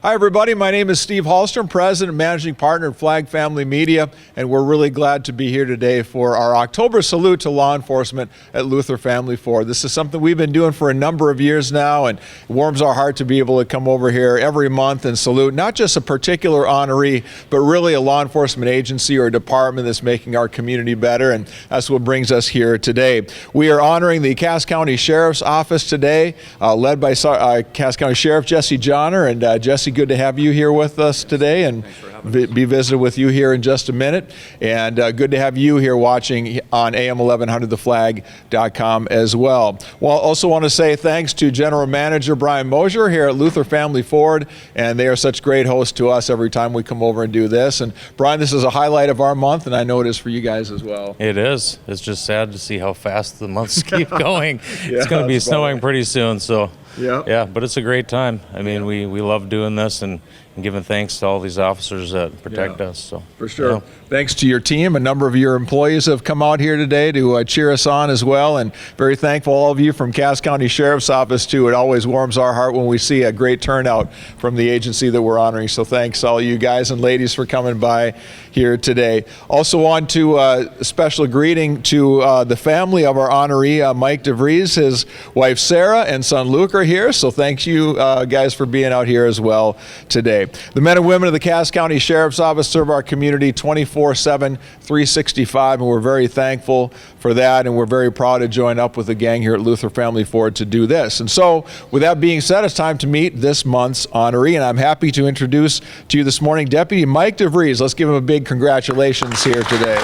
Hi everybody, my name is Steve Hallstrom, President and Managing Partner at Flag Family Media, and we're really glad to be here today for our October salute to law enforcement at Luther Family Ford. This is something we've been doing for a number of years now, and it warms our heart to be able to come over here every month and salute not just a particular honoree, but really a law enforcement agency or a department that's making our community better, and that's what brings us here today. We are honoring the Cass County Sheriff's Office today, led by Cass County Sheriff Jesse Johnner. And Jesse, good to have you here with us today, and be visited with you here in just a minute. And good to have you here watching on AM1100theflag.com as well. Well, also want to say thanks to General Manager Brian Mosier here at Luther Family Ford, and they are such great hosts to us every time we come over and do this. And Brian, this is a highlight of our month, and I know it is for you guys as well. It is. It's just sad to see how fast the months keep going. It's going to be snowing pretty soon, so yeah, but it's a great time. I mean, we love doing this and giving thanks to all these officers that protect us. So for sure. Thanks to your team. A number of your employees have come out here today to cheer us on as well, and very thankful all of you from Cass County Sheriff's Office too. It always warms our heart when we see a great turnout from the agency that we're honoring. So thanks all you guys and ladies for coming by here today. Also want to a special greeting to the family of our honoree, Mike DeVries. His wife Sarah and son Luke are here, so thanks you guys for being out here as well today. The men and women of the Cass County Sheriff's Office serve our community 24/7, 365, and we're very thankful for that, and we're very proud to join up with the gang here at Luther Family Ford to do this. And so, with that being said, it's time to meet this month's honoree, and I'm happy to introduce to you this morning Deputy Mike DeVries. Let's give him a big congratulations here today.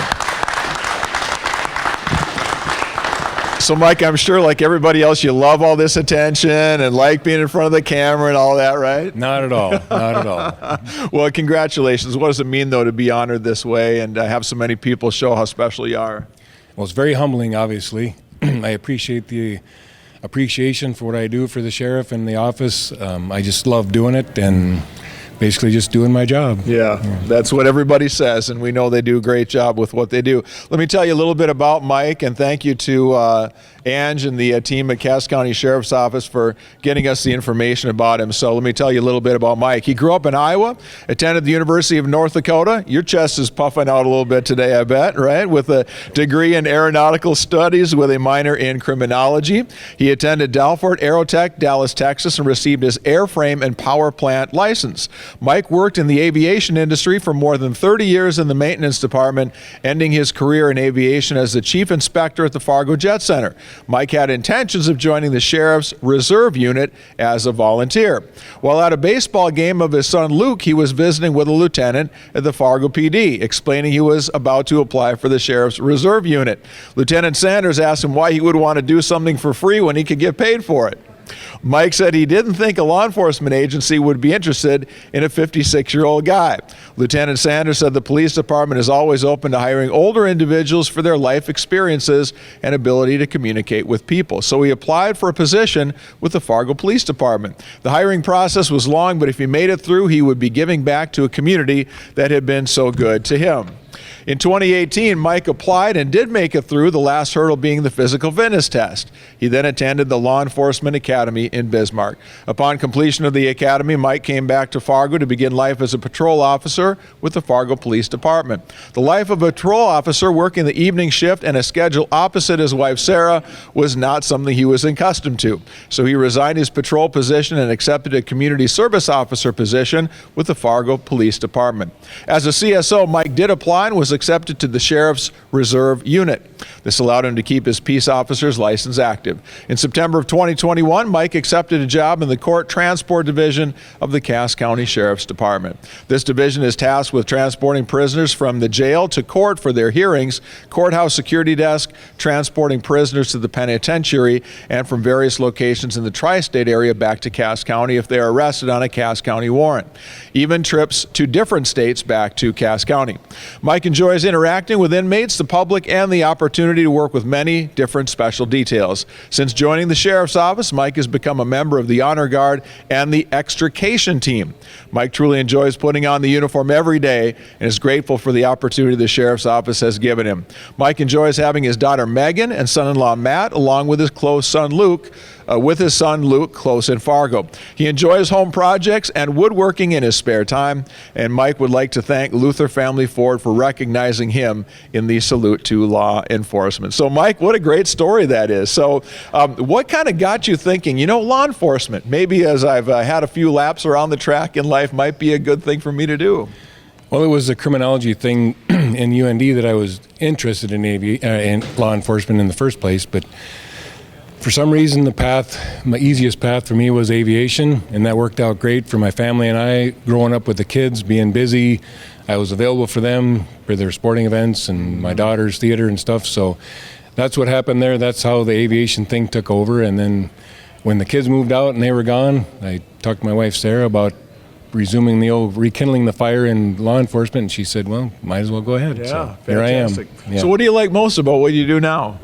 So Mike, I'm sure like everybody else, you love all this attention and like being in front of the camera and all that, right? Not at all, not at all. Well, congratulations. What does it mean though to be honored this way and have so many people show how special you are? Well, it's very humbling, obviously. I appreciate the appreciation for what I do for the sheriff and the office. I just love doing it and basically just doing my job. Yeah, that's what everybody says, and we know they do a great job with what they do. Let me tell you a little bit about Mike, and thank you to Ange and the team at Cass County Sheriff's Office for getting us the information about him. So let me tell you a little bit about Mike. He grew up in Iowa, attended the University of North Dakota. Your chest is puffing out a little bit today, I bet, right? With a degree in aeronautical studies with a minor in criminology. He attended Dalfort Aerotech, Dallas, Texas, and received his airframe and power plant license. Mike worked in the aviation industry for more than 30 years in the maintenance department, ending his career in aviation as the chief inspector at the Fargo Jet Center. Mike had intentions of joining the Sheriff's Reserve Unit as a volunteer. While at a baseball game of his son Luke, he was visiting with a lieutenant at the Fargo PD, explaining he was about to apply for the Sheriff's Reserve Unit. Lieutenant Sanders asked him why he would want to do something for free when he could get paid for it. Mike said he didn't think a law enforcement agency would be interested in a 56-year-old guy. Lieutenant Sanders said the police department is always open to hiring older individuals for their life experiences and ability to communicate with people. So he applied for a position with the Fargo Police Department. The hiring process was long, but if he made it through, he would be giving back to a community that had been so good to him. In 2018, Mike applied and did make it through, the last hurdle being the physical fitness test. He then attended the Law Enforcement Academy in Bismarck. Upon completion of the academy, Mike came back to Fargo to begin life as a patrol officer with the Fargo Police Department. The life of a patrol officer working the evening shift and a schedule opposite his wife Sarah was not something he was accustomed to. So he resigned his patrol position and accepted a community service officer position with the Fargo Police Department. As a CSO, Mike did apply and was accepted to the Sheriff's Reserve Unit. This allowed him to keep his peace officer's license active. In September of 2021, Mike accepted a job in the Court Transport Division of the Cass County Sheriff's Department. This division is tasked with transporting prisoners from the jail to court for their hearings, courthouse security desk, transporting prisoners to the penitentiary, and from various locations in the tri-state area back to Cass County if they are arrested on a Cass County warrant. Even trips to different states back to Cass County. Mike enjoys interacting with inmates, the public, and the opportunity to work with many different special details. Since joining the Sheriff's Office, Mike has become a member of the Honor Guard and the Extrication Team. Mike truly enjoys putting on the uniform every day and is grateful for the opportunity the Sheriff's Office has given him. Mike enjoys having his daughter Megan and son-in-law Matt, along with his close son Luke, with his son Luke close in Fargo. He enjoys home projects and woodworking in his spare time, and Mike would like to thank Luther Family Ford for recognizing him in the Salute to Law Enforcement. So Mike, what a great story that is. So what kind of got you thinking, law enforcement, maybe as I've had a few laps around the track in life, might be a good thing for me to do? Well, it was the criminology thing in UND that I was interested in law enforcement in the first place, but for some reason my easiest path for me was aviation, and that worked out great for my family and I. Growing up with the kids, being busy, I was available for them for their sporting events and my daughter's theater and stuff, so that's what happened there. That's how the aviation thing took over, and then when the kids moved out and they were gone, I talked to my wife Sarah about rekindling the fire in law enforcement, and she said, well, might as well go ahead. Yeah, so fantastic. Here I am. Yeah. So what do you like most about what you do now?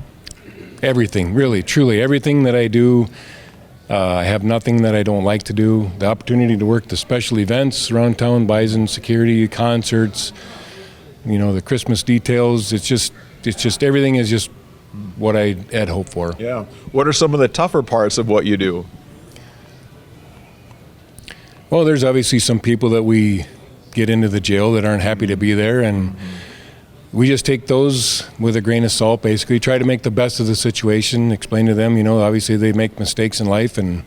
Everything, really, truly, everything that I do. I have nothing that I don't like to do. The opportunity to work the special events around town, Bison security, concerts, the Christmas details, it's just everything is just what I had hoped for. Yeah. What are some of the tougher parts of what you do? Well, there's obviously some people that we get into the jail that aren't happy to be there, and we just take those with a grain of salt, basically. Try to make the best of the situation, explain to them, obviously they make mistakes in life, and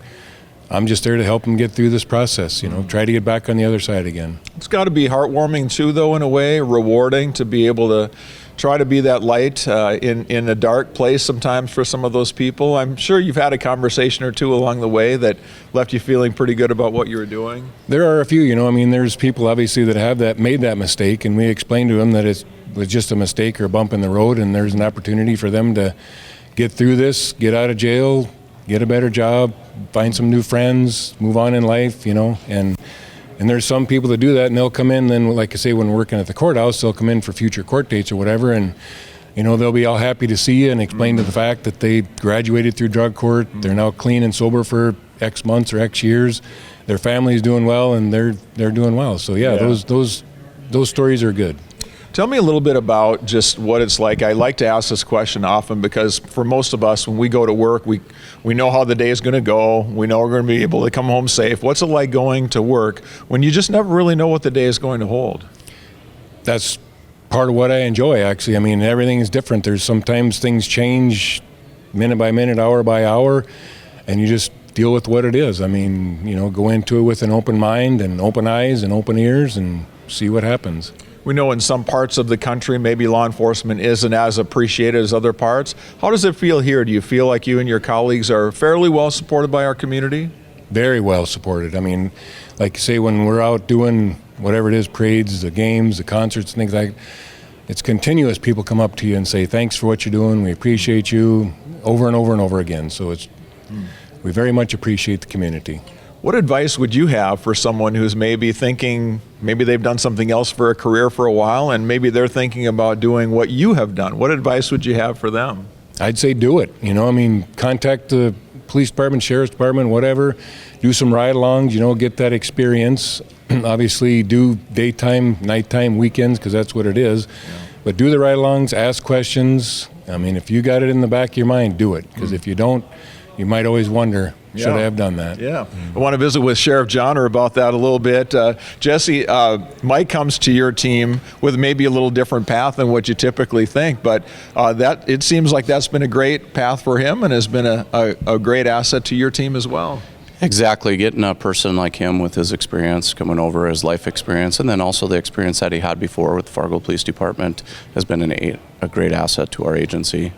I'm just there to help them get through this process, try to get back on the other side again. It's got to be heartwarming too, though, in a way, rewarding to be able to try to be that light in a dark place sometimes for some of those people. I'm sure you've had a conversation or two along the way that left you feeling pretty good about what you were doing. There are a few, there's people obviously that have made that mistake, and we explain to them that it was just a mistake or a bump in the road, and there's an opportunity for them to get through this, get out of jail, get a better job, find some new friends, move on in life, and there's some people that do that, and they'll come in, then like I say, when we're working at the courthouse, they'll come in for future court dates or whatever, and they'll be all happy to see you and explain to the fact that they graduated through drug court, they're now clean and sober for X months or X years, their family's doing well, and they're doing well. So yeah. Those stories are good. Tell me a little bit about just what it's like. I like to ask this question often because for most of us, when we go to work, we know how the day is going to go. We know we're going to be able to come home safe. What's it like going to work when you just never really know what the day is going to hold? That's part of what I enjoy, actually. Everything is different. There's sometimes things change minute by minute, hour by hour, and you just deal with what it is. Go into it with an open mind and open eyes and open ears and see what happens. We know in some parts of the country, maybe law enforcement isn't as appreciated as other parts. How does it feel here? Do you feel like you and your colleagues are fairly well supported by our community? Very well supported. Like you say, when we're out doing whatever it is, parades, the games, the concerts, things like that, it's continuous. People come up to you and say, thanks for what you're doing. We appreciate you, over and over and over again. So we very much appreciate the community. What advice would you have for someone who's maybe thinking, maybe they've done something else for a career for a while, and maybe they're thinking about doing what you have done? What advice would you have for them? I'd say do it. Contact the police department, sheriff's department, whatever. Do some ride-alongs, get that experience. Obviously, do daytime, nighttime, weekends, because that's what it is. Yeah. But do the ride-alongs, ask questions. If you got it in the back of your mind, do it. Because if you don't, you might always wonder, should I have done that? Yeah. I want to visit with Sheriff Johnner about that a little bit. Jesse, Mike comes to your team with maybe a little different path than what you typically think, but that it seems like that's been a great path for him and has been a great asset to your team as well. Exactly. Getting a person like him with his experience coming over, his life experience, and then also the experience that he had before with the Fargo Police Department has been a great asset to our agency.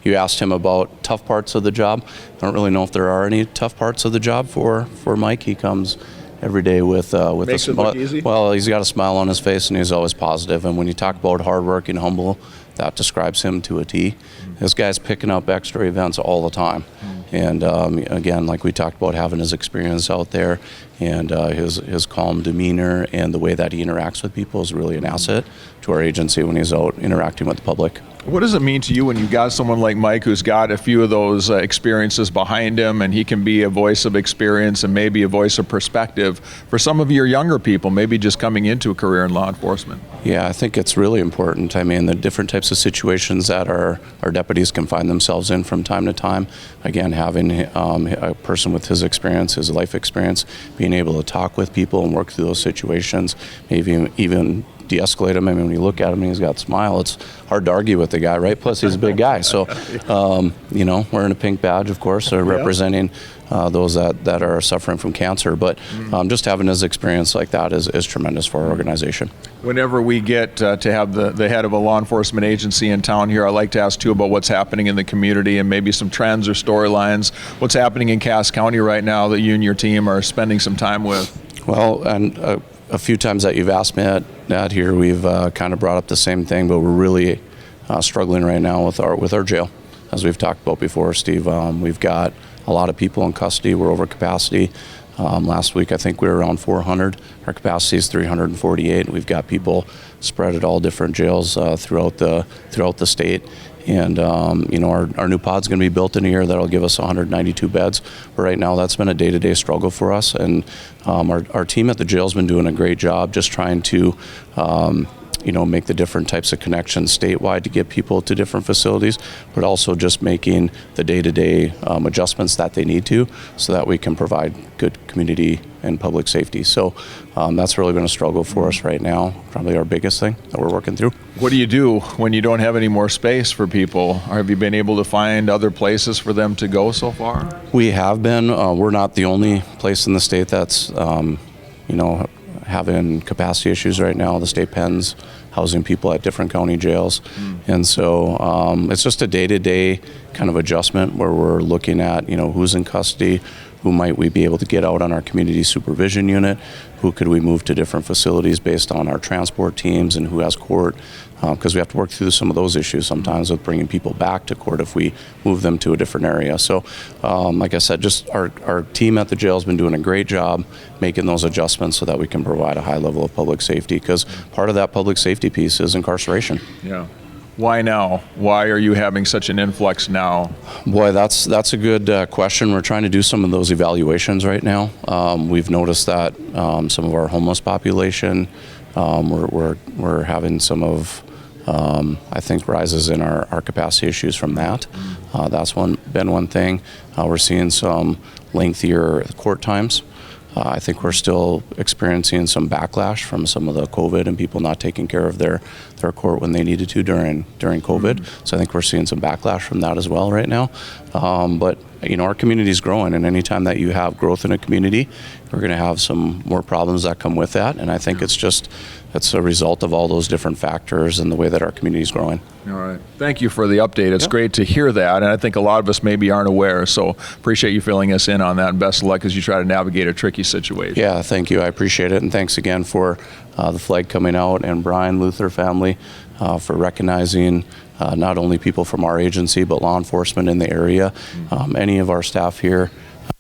You asked him about tough parts of the job. I don't really know if there are any tough parts of the job for Mike. He comes every day with a smile. Well, he's got a smile on his face, and he's always positive. And when you talk about hardworking, humble, that describes him to a T. This guy's picking up extra events all the time. And again, like we talked about, having his experience out there and his calm demeanor and the way that he interacts with people is really an asset to our agency when he's out interacting with the public. What does it mean to you when you've got someone like Mike who's got a few of those experiences behind him, and he can be a voice of experience and maybe a voice of perspective for some of your younger people, maybe just coming into a career in law enforcement? Yeah, I think it's really important. I mean, the different types of situations that our deputies can find themselves in from time to time. Again, having a person with his experience, his life experience, being able to talk with people and work through those situations, maybe even de-escalate him. I mean, when you look at him and he's got a smile, it's hard to argue with the guy, right? Plus, he's a big guy. So, wearing a pink badge, of course, representing those that are suffering from cancer. But just having his experience like that is tremendous for our organization. Whenever we get to have the head of a law enforcement agency in town here, I like to ask too about what's happening in the community and maybe some trends or storylines. What's happening in Cass County right now that you and your team are spending some time with? Well, and a few times that you've asked me that here, we've kind of brought up the same thing, but we're really struggling right now with our jail. As we've talked about before, Steve, we've got a lot of people in custody. We're over capacity. Last week, I think we were around 400. Our capacity is 348. We've got people spread at all different jails throughout the state. And our new pod's going to be built in a year that'll give us 192 beds. But right now, that's been a day-to-day struggle for us. And our team at the jail's been doing a great job just trying to make the different types of connections statewide to get people to different facilities, but also just making the day-to-day adjustments that they need to so that we can provide good community and public safety. So that's really been a struggle for us right now, probably our biggest thing that we're working through. What do you do when you don't have any more space for people? Have you been able to find other places for them to go so far? We have been. We're not the only place in the state that's, having capacity issues right now. The state pen's housing people at different county jails. And so it's just a day-to-day kind of adjustment where we're looking at, who's in custody, who might we be able to get out on our community supervision unit, who could we move to different facilities based on our transport teams, and who has court, because we have to work through some of those issues sometimes with bringing people back to court if we move them to a different area. So like I said, just our team at the jail has been doing a great job making those adjustments so that we can provide a high level of public safety, because part of that public safety piece is incarceration. Yeah. Why now? Why are you having such an influx now? Boy, that's a good question. We're trying to do some of those evaluations right now. We've noticed that some of our homeless population, we're having some of, I think, rises in our capacity issues from that. That's been one thing. We're seeing some lengthier court times. I think we're still experiencing some backlash from some of the COVID and people not taking care of their court when they needed to during COVID. So I think we're seeing some backlash from that as well right now. But our community is growing, and anytime that you have growth in a community, we're going to have some more problems that come with that. And I think it's a result of all those different factors and the way that our community is growing. All right. Thank you for the update. It's great to hear that, and I think a lot of us maybe aren't aware, so appreciate you filling us in on that, and best of luck as you try to navigate a tricky situation. Yeah, thank you. I appreciate it, and thanks again for the flag coming out, and Brian Luther family for recognizing not only people from our agency, but law enforcement in the area. Any of our staff here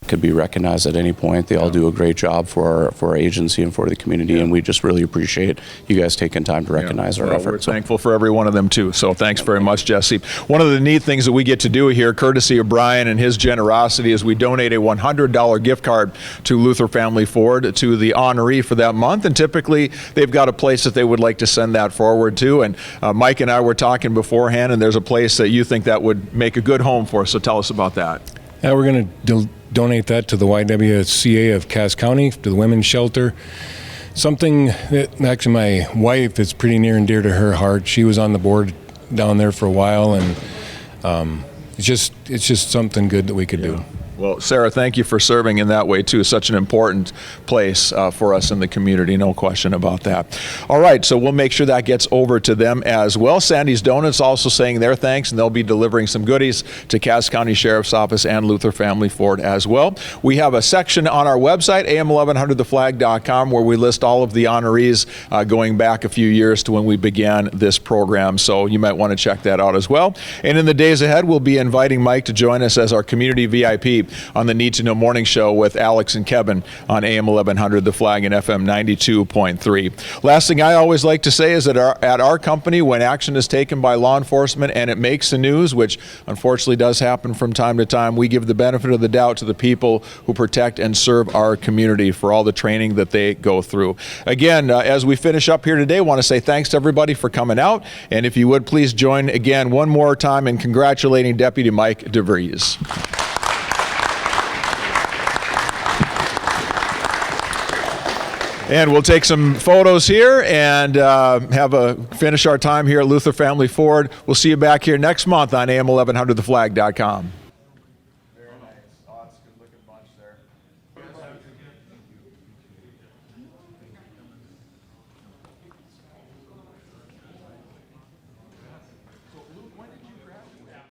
could be recognized at any point. They all do a great job for our agency and for the community, and we just really appreciate you guys taking time to recognize our efforts. We're thankful for every one of them too, so thanks very much, Jesse. One of the neat things that we get to do here, courtesy of Brian and his generosity, is we donate a $100 gift card to Luther Family Ford to the honoree for that month, and typically they've got a place that they would like to send that forward to, and Mike and I were talking beforehand, and there's a place that you think that would make a good home for us, so tell us about that. Yeah, we're going to donate that to the YWCA of Cass County, to the Women's Shelter. Something that actually my wife is pretty near and dear to her heart. She was on the board down there for a while, and it's just something good that we could do. Well, Sarah, thank you for serving in that way, too. Such an important place for us in the community, no question about that. All right, so we'll make sure that gets over to them as well. Sandy's Donuts also saying their thanks, and they'll be delivering some goodies to Cass County Sheriff's Office and Luther Family Ford as well. We have a section on our website, am1100theflag.com, where we list all of the honorees going back a few years to when we began this program, so you might want to check that out as well. And in the days ahead, we'll be inviting Mike to join us as our community VIP. on the Need to Know Morning Show with Alex and Kevin on AM 1100 The Flag and FM 92.3. Last thing I always like to say is that at our company, when action is taken by law enforcement and it makes the news, which unfortunately does happen from time to time, we give the benefit of the doubt to the people who protect and serve our community for all the training that they go through. Again, as we finish up here today, I want to say thanks to everybody for coming out, and if you would please join again one more time in congratulating Deputy Mike DeVries. And we'll take some photos here and finish our time here at Luther Family Ford. We'll see you back here next month on AM1100theflag.com.